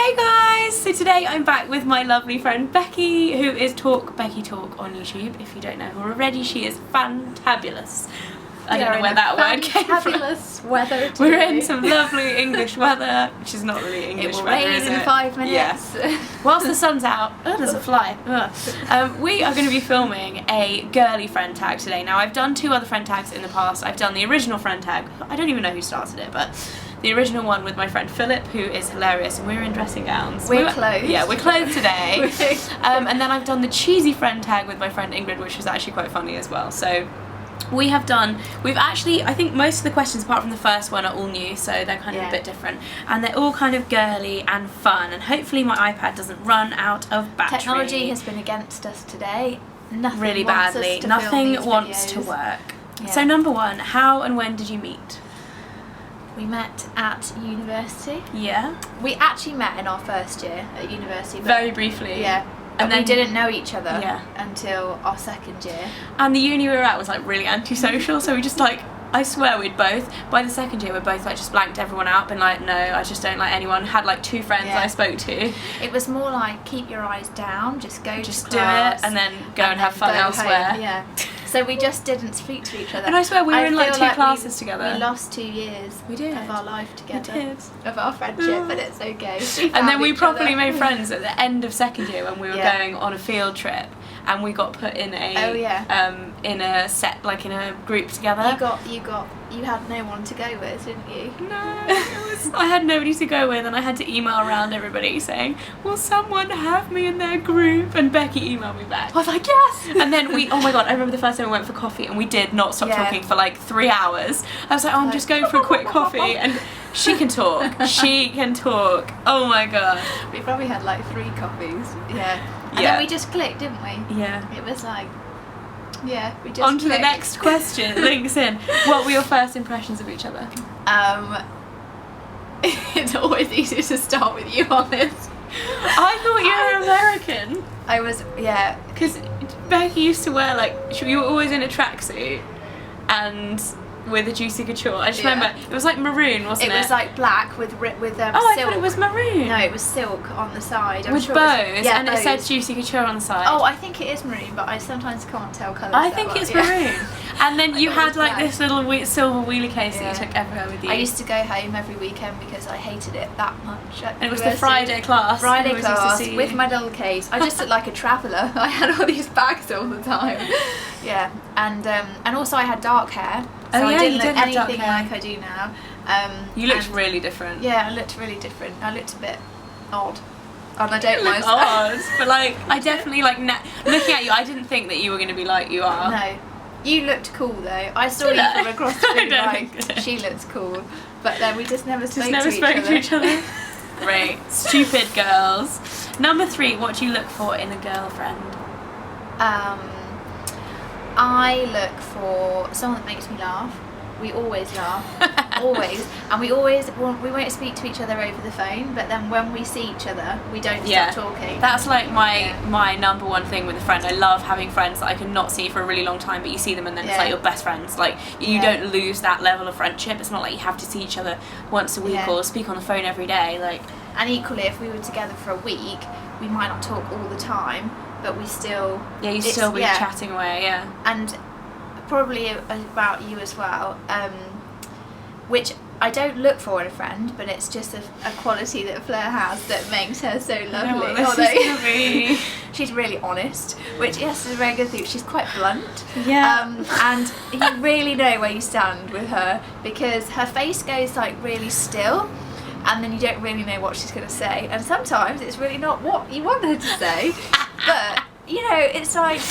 Hey guys! So today I'm back with my lovely friend Becky, who is Becky Talk on YouTube. If you don't know her already, she is fantabulous. I don't know where that word came from. Fabulous weather today. We're in some lovely English weather, which is not really English weather, is it? It will rain in 5 minutes. Yeah. Whilst the sun's out, there's a fly. We are going to be filming a girly friend tag today. Now I've done 2 other friend tags in the past. I've done the original friend tag. I don't even know who started it, but the original one with my friend Philip, who is hilarious, and we're in dressing gowns. We're clothed. Yeah, we're clothed today. And then I've done the cheesy friend tag with my friend Ingrid, which was actually quite funny as well. So we've actually, I think most of the questions apart from the first one are all new, so they're kind of a bit different. And they're all kind of girly and fun, and hopefully my iPad doesn't run out of battery. Technology has been against us today. Nothing really wants badly. us to Nothing film these wants videos. to work. Yeah. So number 1, how and when did you meet? We met at university. Yeah. We actually met in our first year at university. Very briefly. Yeah. And then we didn't know each other until our 2nd year. And the uni we were at was like really antisocial, so we just like, I swear we'd both, by the 2nd year, we both like just blanked everyone out, been like, no, I just don't like anyone. Had like 2 friends I spoke to. It was more like, keep your eyes down, just go just to class. Do it, and then go and have fun elsewhere. Home. Yeah. So we just didn't speak to each other. And I swear we were in like 2 classes together. We lost 2 years of our life together. We did. Of our friendship, but it's okay. And then we properly made friends at the end of 2nd year when we were going on a field trip, and we got put in a in a group together. You had no one to go with, didn't you? No, I had nobody to go with, and I had to email around everybody saying, will someone have me in their group? And Becky emailed me back. I was like, yes! And then oh my god, I remember the first time we went for coffee and we did not stop talking for like 3 hours. I was like, oh, I'm just going for a quick coffee, and she can talk. She can talk. Oh my god. We probably had like 3 coffees. Yeah. And then we just clicked, didn't we? Yeah. It was like, we just On to the next question, links in. What were your first impressions of each other? It's always easier to start with you on this. I thought you were American. I was, because Becky used to wear you were always in a tracksuit and with a juicy couture. I just remember it was like maroon, wasn't it? It was like black with silk. I thought it was maroon. No, it was silk on the side. I'm with sure bows, it and it said juicy couture on the side. Oh, I think it is maroon, but I sometimes can't tell colours. I think it's maroon. And then you had like black. this little silver wheelie case that you took everywhere with you. I used to go home every weekend because I hated it that much. And it was the Friday class. Friday class with my little case. I just looked like a traveller. I had all these bags all the time. Yeah, and also I had dark hair. So I didn't look anything like I do now. You looked really different. Yeah, I looked really different. I looked a bit odd. And I don't mind odd, but I definitely looking at you, I didn't think that you were going to be like you are. No. You looked cool though. I saw you from across the room like, she looks cool. But then we just never spoke to each other. Great. Stupid girls. Number 3, what do you look for in a girlfriend? I look for someone that makes me laugh. We always laugh, always, and we won't speak to each other over the phone. But then when we see each other, we don't stop talking. That's like my number 1 thing with a friend. I love having friends that I can not see for a really long time, but you see them and then it's like your best friends. Like you don't lose that level of friendship. It's not like you have to see each other once a week or speak on the phone every day. And equally, if we were together for a week, we might not talk all the time, but we still you'd still be chatting away. And probably about you as well, which I don't look for in a friend, but it's just a quality that Fleur has that makes her so lovely. Although she's really honest, which is a very good thing. She's quite blunt. And you really know where you stand with her because her face goes like really still, and then you don't really know what she's going to say, and sometimes it's really not what you want her to say. But it's like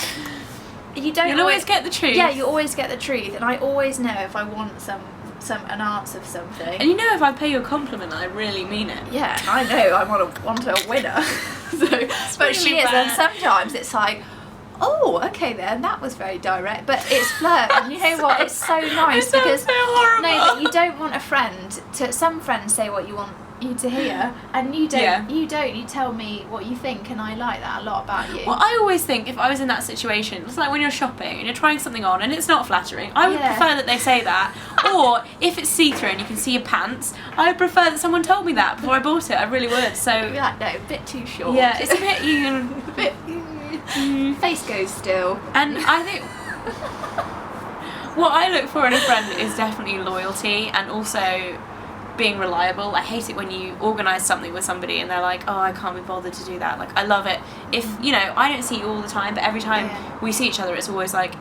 you'll always get the truth. Yeah, you always get the truth, and I always know if I want an answer for something. And if I pay you a compliment, I really mean it. Yeah, I know. I want a winner. But she is, and sometimes it's like, oh, okay then, that was very direct, but it's Fleur, and you know what? It's so nice because so horrible. no, but you don't want a friend to. Some friends say what you want you to hear, and you don't. You tell me what you think, and I like that a lot about you. Well, I always think if I was in that situation, it's like when you're shopping and you're trying something on and it's not flattering, I would prefer that they say that. Or if it's see-through and you can see your pants, I would prefer that someone told me that before I bought it. I really would. So no, a bit too short. Yeah, it's a bit face goes still. And I think what I look for in a friend is definitely loyalty and also being reliable. I hate it when you organise something with somebody and they're like, oh, I can't be bothered to do that. Like, I love it if, you know, I don't see you all the time, but every time we see each other, it's always like,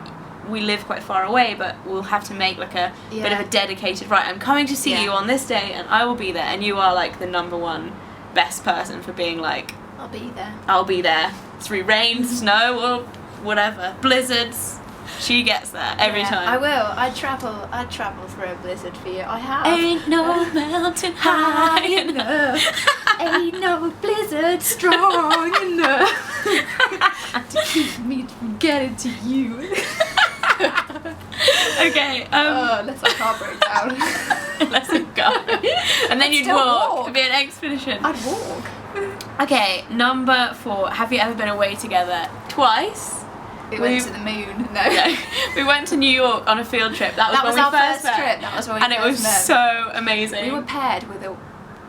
we live quite far away, but we'll have to make like a bit of a dedicated, right, I'm coming to see you on this day and I will be there, and you are like the number one best person for being like, I'll be there through rain, snow, or whatever, blizzards. She gets there every time. I will. I'd travel through a blizzard for you. I have. Ain't no mountain high enough. Ain't no blizzard strong enough to keep me from getting to you. Okay. Let's our car break down. Let's go. And then you'd walk. It'd be an expedition. I'd walk. Okay, number 4. Have you ever been away together? Twice. We went to the moon. No. We went to New York on a field trip. That was when our we first trip. That was when we and it was so amazing. We were paired with a.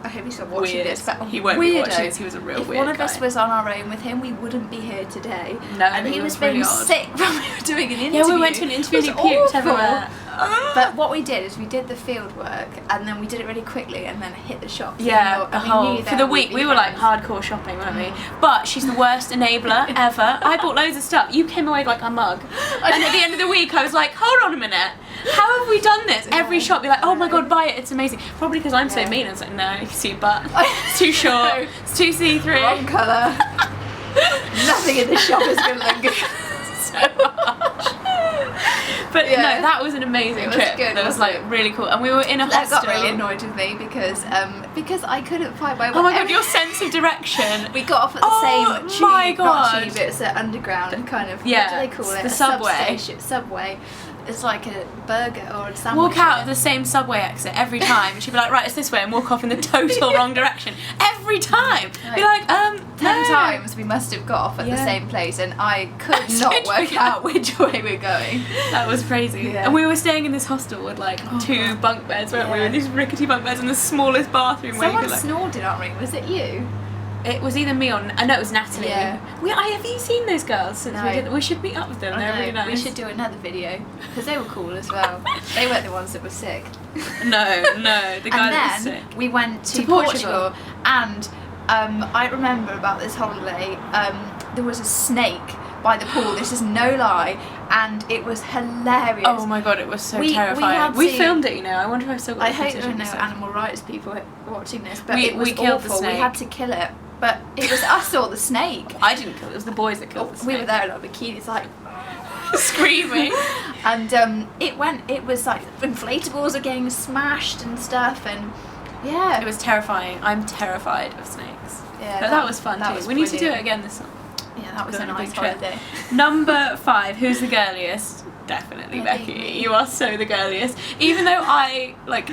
I hope he's not watching this. But he won't be watching this. He was a real weird guy. If one of us was on our own with him, we wouldn't be here today. No, and he was being sick when we were doing an interview. Yeah, we went to an interview and he puked everywhere. But what we did is we did the field work and then we did it really quickly and then hit the shops. Yeah, for the week we were like hardcore shopping, weren't we? But she's the worst enabler ever. I bought loads of stuff. You came away with like a mug. And at the end of the week I was like, hold on a minute. How have we done this? Every shop be like, oh my god, buy it, it's amazing. Probably because I'm so mean. I was like, no, you can see your butt. It's too short. It's too see-through. Wrong colour. Nothing in the shop is going to look good. So harsh. But no, that was an amazing trip. Good, that was like really cool, and we were in a hostel. That got really annoyed with me because I couldn't find my way. Oh my god, your sense of direction. We got off at the same tube. My god. Not tube, it's an underground kind of. Yeah. What do they call it? The subway. Subway. It's like a burger or a sandwich. Walk out of the same subway exit every time, and she'd be like, right, it's this way, and walk off in the total wrong direction every time. Be like, 10 times we must have got off at the same place, and I could not work out which way we're going. That was crazy. Yeah. And we were staying in this hostel with like 2 bunk beds, weren't we? With these rickety bunk beds in the smallest bathroom. Someone snored in our room. Was it you? It was either me or no, it was Natalie. Yeah. Have you seen those girls since we did? We should meet up with them. They're really nice. We should do another video because they were cool as well. They weren't the ones that were sick. No, the guy that was sick. We went to Portugal, and I remember about this holiday. There was a snake by the pool. This is no lie, and it was hilarious. Oh my god, it was so terrifying. We filmed it, you know. I wonder if I've still got I hope there are no animal rights people watching this, but it was killed awful. the snake. We had to kill it. But it was us or the snake. I didn't kill it. It was the boys that killed the snake. We were there in our bikinis, like screaming, and it was like inflatables are getting smashed and stuff, and it was terrifying. I'm terrified of snakes. Yeah, but that was fun too. We need to do it again this summer. Yeah, that was a nice holiday. Number 5. Who's the girliest? Definitely Becky. You are so the girliest. Even though I like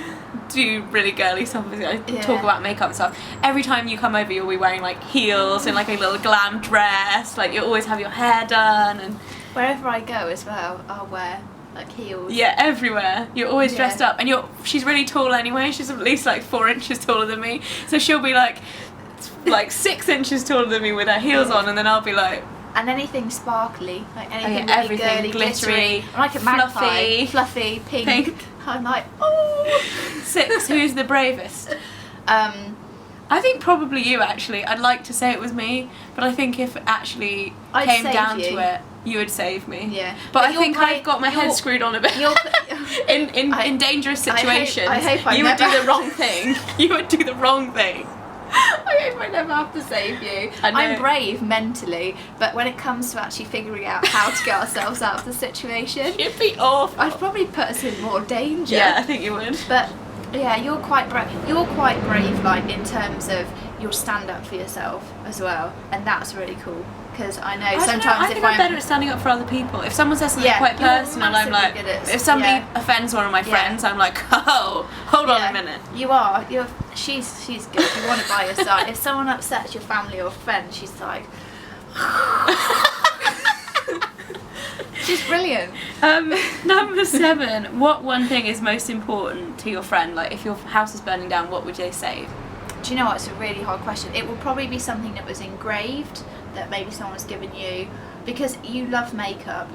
do really girly stuff, I talk about makeup and stuff. Every time you come over, you'll be wearing like heels and like a little glam dress. Like you always have your hair done, and wherever I go as well, I'll wear like heels. Yeah, everywhere. You're always dressed up, and she's really tall anyway. She's at least like 4 inches taller than me, so she'll be like 6 inches taller than me with her heels on, and then I'll be like. And anything sparkly, like anything really everything girly, glittery. I'm like a magpie, fluffy, pink. I'm like, oh. 6. Who's the bravest? I think probably you, actually. I'd like to say it was me, but I think if it actually came down to it, you would save me. Yeah. But I think I've got my head screwed on a bit. In dangerous situations, you would do the wrong thing. You would do the wrong thing. I hope I never have to save you. I'm brave mentally, but when it comes to actually figuring out how to get ourselves out of the situation, you'd be awful. I'd probably put us in more danger. Yeah, I think you would. But yeah, you're quite brave. You're quite brave, like in terms of you'll stand up for yourself as well, and that's really cool. because I know I don't sometimes know, I if think I'm better at standing up for other people. If someone says something quite you're personal, I'm like, massively good at- if somebody offends one of my friends, I'm like, oh, hold on a minute. You are. She's good. You want it by your side. If someone upsets your family or friend, she's like, she's brilliant. Number 7. What one thing is most important to your friend? Like, if your house is burning down, what would they save? Do you know what? It's a really hard question. It will probably be something that was engraved that maybe someone's given you, because you love makeup,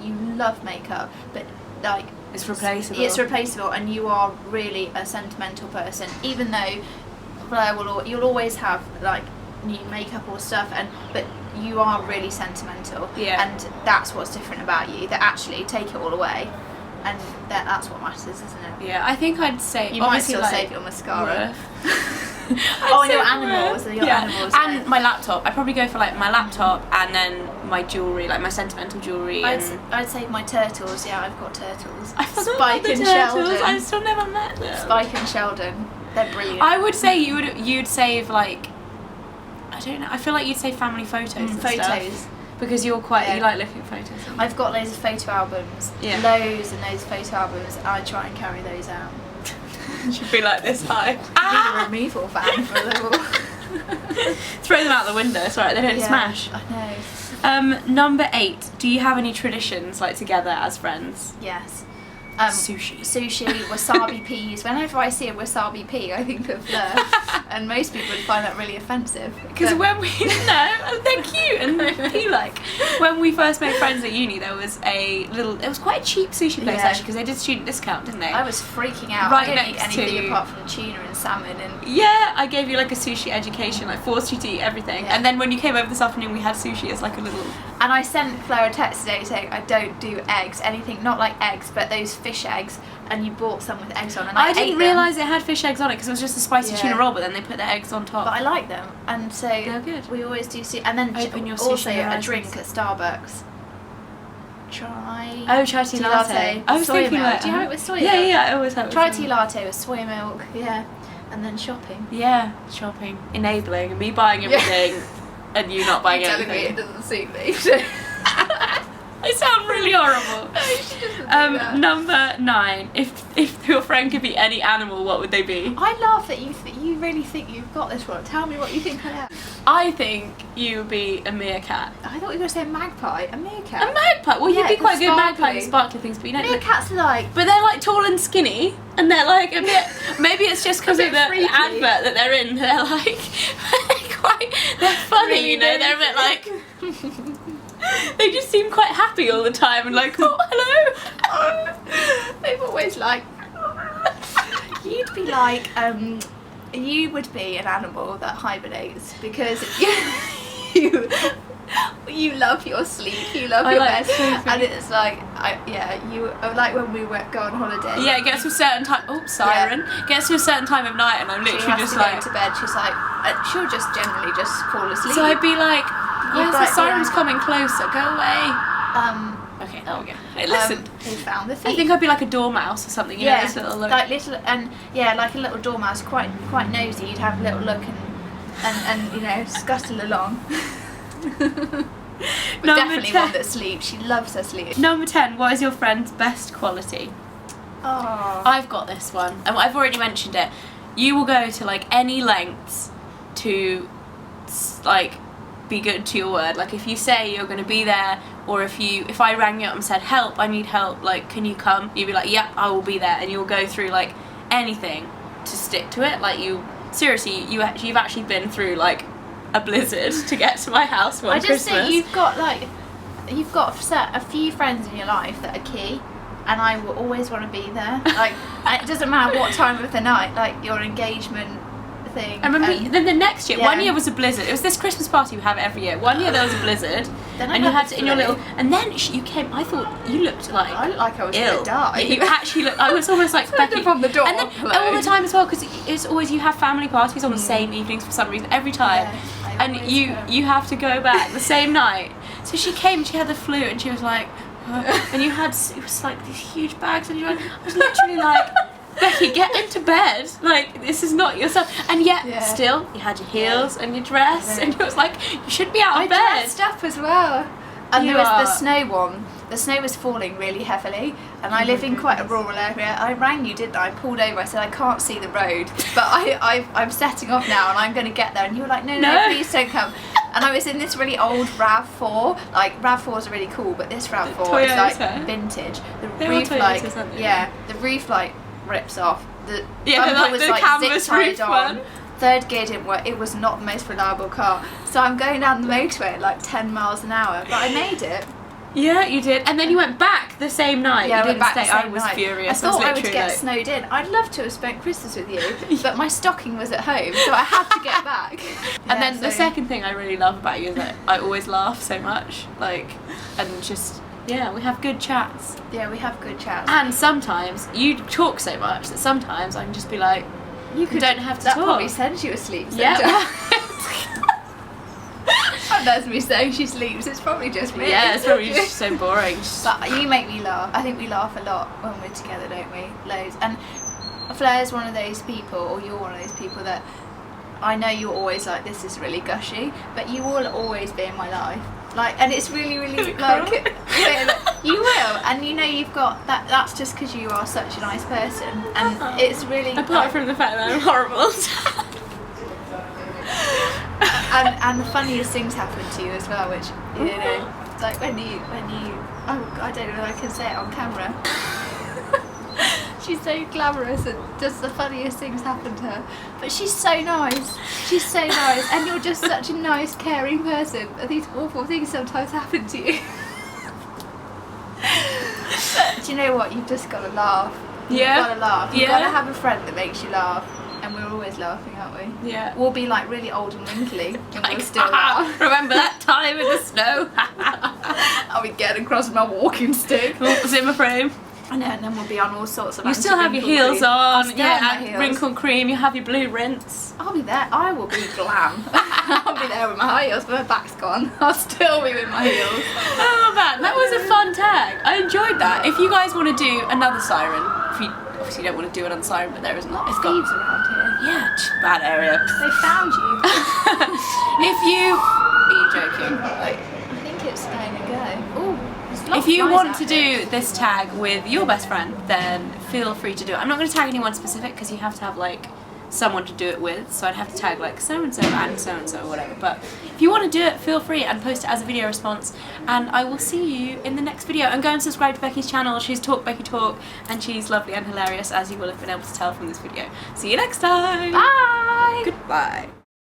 but like It's replaceable. It's replaceable, and you are really a sentimental person. Even though you'll always have like new makeup or stuff, but you are really sentimental. Yeah. And that's what's different about you. That actually take it all away, and that's what matters, isn't it? Yeah, I think I'd say You might still save your mascara. And your animals. Animals. And my laptop. I'd probably go for like my laptop and then my jewellery, like my sentimental jewellery. I'd save my turtles. Yeah, I've got turtles. I forgot Spike about the and turtles. Sheldon. I still never met them. Spike and Sheldon. They're brilliant. I would say you'd save like, I don't know. I feel like you'd save family photos. And photos. Stuff. Because you like looking at photos. I've got loads of photo albums. Yeah. Loads and loads of photo albums. I try and carry those out. Should be like this high. Need a removal van for a little. Throw them out the window. It's alright. They don't smash. I know. Number 8. Do you have any traditions like together as friends? Yes. Sushi, wasabi peas. Whenever I see a wasabi pea, I think of Fleur, and most people would find that really offensive. Because when we they're cute and pea-like. When we first made friends at uni, there was it was quite a cheap sushi place actually, because they did student discount, didn't they? I was freaking out. Right I don't eat next anything to- apart from tuna and salmon and. Yeah, I gave you like a sushi education, like forced you to eat everything. Yeah. And then when you came over this afternoon, we had sushi as like a little. And I sent Fleur a text today saying I don't do eggs, anything, not like eggs, but those fish eggs, and you bought some with eggs on, and I didn't realise it had fish eggs on it because it was just a spicy tuna roll, but then they put the eggs on top. But I like them, and so They're good. we always do. And then Open your also sushi a horizons. drink at Starbucks. Try. Oh, chai tea latte. I was soy thinking milk. like, Do you have it with soy yeah, milk? yeah, I always have it. Try with soy tea milk. latte with soy milk. Yeah, and then shopping. Yeah, shopping, enabling, me buying everything, and you not buying Telling me anything. it doesn't suit me. I sound really horrible. Number 9. If your friend could be any animal, what would they be? I laugh that you really think you've got this one. Tell me what you think I am. I think you would be a meerkat. I thought you were going to say a magpie. A meerkat. A magpie? Well, Yeah, you'd be quite a good sparkly. magpie with sparkly things, but you don't look. Meerkats are like. But they're like tall and skinny, and they're like a bit. Maybe it's just because A of bit the freaky. advert that they're in. They're like they're funny, Really, you know. They're a bit like. They just seem quite happy all the time and like, oh, hello. They've always like. You'd be like, you would be an animal that hibernates because you love your sleep, you love I your like bed, sleeping. and it's like, you like when we go on holiday. Yeah, it gets to a certain time. Oh, siren. Gets to a certain time of night, and I'm She literally has just to like. go to bed. She's like, she'll just generally just fall asleep. So I'd be like, yes, the like, siren's yeah. coming closer. Go away. Okay, there we go. Hey, listen. They found the thief. I think I'd be like a dormouse or something. You know, this little look. like little like a little dormouse, quite nosy. You'd have a little look and you know, scuttle along. But definitely 10. one that sleeps. She loves her sleep. Number 10. What is your friend's best quality? Oh. I've got this one, and I've already mentioned it. You will go to like any lengths to like be good to your word. Like if you say you're going to be there, or if I rang you up and said, help, I need help, like can you come, you'd be like, yep, I will be there, and you'll go through like anything to stick to it. Like you seriously, you've actually been through like a blizzard to get to my house one Christmas. I just think you've got a few friends in your life that are key, and I will always want to be there. Like it doesn't matter what time of the night, like your engagement thing. I remember then the next year, yeah. one year was a blizzard. It was this Christmas party we have every year. One year there was a blizzard, Then I and you got had the to in your flu. little. And then you came. I thought you looked like I looked like I was ill. gonna die. You actually looked. I was almost like Turned Becky. up on the door, And then hello. all the time as well, because it's always you have family parties on the same evenings for some reason every time, Yeah, I and always you have to go back the same night. So she came. She had the flu, and she was like, and you had it was like these huge bags, and I was literally like. Becky, get into bed. Like, this is not yourself. And yet, still, you had your heels and your dress, and it was like, you should be out of bed. I dressed up as well. And there was the snow one. The snow was falling really heavily, and I live in quite a rural area. I rang you, didn't I? I pulled over. I said I can't see the road, but I'm setting off now, and I'm going to get there. And you were like, no, please don't come. And I was in this really old RAV4. Like RAV4s are really cool, but this RAV4 is like vintage. The roof light, the roof light rips off. The bumper was like zip-tied on. Third gear didn't work. It was not the most reliable car. So I'm going down the motorway at like 10 miles an hour, but I made it. Yeah, you did. And then you went back the same night. Yeah, you didn't back stay. the same I was night. furious. I thought I would get snowed in. I'd love to have spent Christmas with you, but my stocking was at home, so I had to get back. And then the second thing I really love about you is that I always laugh so much. Like, and just... Yeah, we have good chats. Yeah, we have good chats. And sometimes you talk so much that sometimes I can just be like, you don't have to that talk. That probably sends you asleep. Yeah. And that's me saying she sleeps. It's probably just me. Yeah, it's probably just so boring. But you make me laugh. I think we laugh a lot when we're together, don't we? Loads. And Fleur's one of those people, or you're one of those people that I know you're always like, this is really gushy, but you will always be in my life. Like, and it's really, really like you will, and you know you've got that. That's just because you are such a nice person, and it's really. Apart from the fact that I'm horrible. and the funniest things happen to you as well, which you know, like when you I don't know if I can say it on camera. She's so glamorous and just the funniest things happen to her. But she's so nice. She's so nice. And you're just such a nice, caring person. And these awful things sometimes happen to you. But do you know what? You've just got to laugh. You've got to laugh. You've got to have a friend that makes you laugh. And we're always laughing, aren't we? Yeah. We'll be like really old and wrinkly. And we'll still laugh. Remember that time in the snow? I'll be getting across my walking stick. Zimmer frame. I know, and then we'll be on all sorts of. You still have your heels on, and wrinkle cream. You have your blue rinse. I'll be there. I will be glam. I'll be there with my high heels, but my back's gone. I'll still be with my heels. Oh man, that was a fun tag. I enjoyed that. If you guys want to do another siren, if you obviously don't want to do another siren, but there isn't. It's got thieves around here. Yeah, bad area. They found you. Are you joking? Like, I think it's going to go. Ooh. If you want to do this tag with your best friend, then feel free to do it. I'm not going to tag anyone specific because you have to have like someone to do it with, so I'd have to tag like so-and-so and so-and-so or whatever. But if you want to do it, feel free and post it as a video response, and I will see you in the next video. And go and subscribe to Becky's channel. She's Talk Becky Talk, and she's lovely and hilarious, as you will have been able to tell from this video. See you next time. Bye. Goodbye.